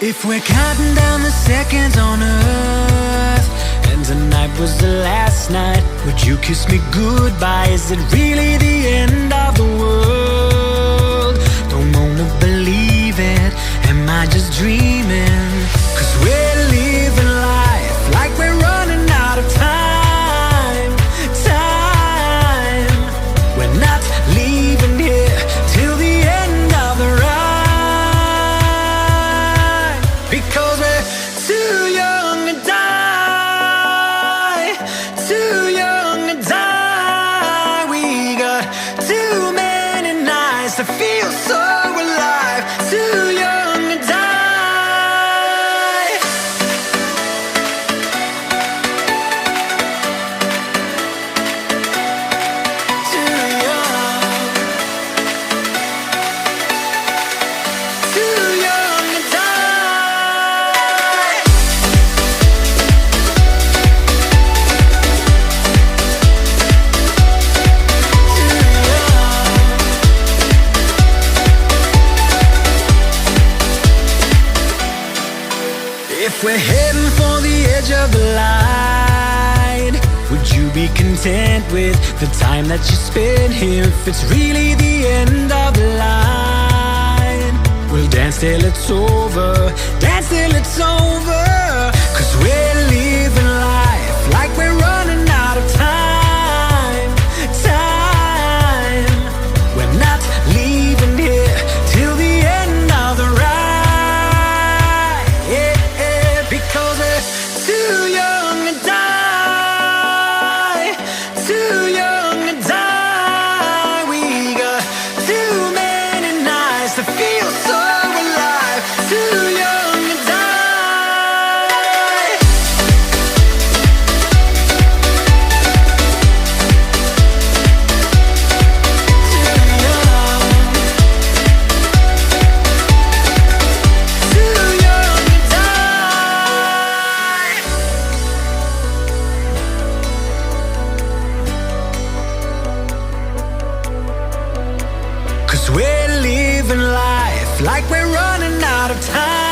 If we're counting down the seconds on Earth, and tonight was the last night, would you kiss me goodbye? Is it really the end of the world? Don't wanna believe it, am I just dreaming? 'Cause we're living life like we're running out of time. Time, we're not leaving here till the end of the ride, because we're too young to die, too young to die. We got too many nights to feel so alive, too young to die. Too young, too young to die. If we're heading for the edge of the line, would you be content with the time that you spend here? If it's really the end of the line, we'll dance till it's over, dance till it's over. 'Cause we're living life like we're running out of time. Time, we're not leaving here till the end of the ride. Yeah, yeah, because we're too young to die, too young to die. We got too many nights to feel so alive, too young to die. Too young to die. 'Cause we're living life like we're running out of time.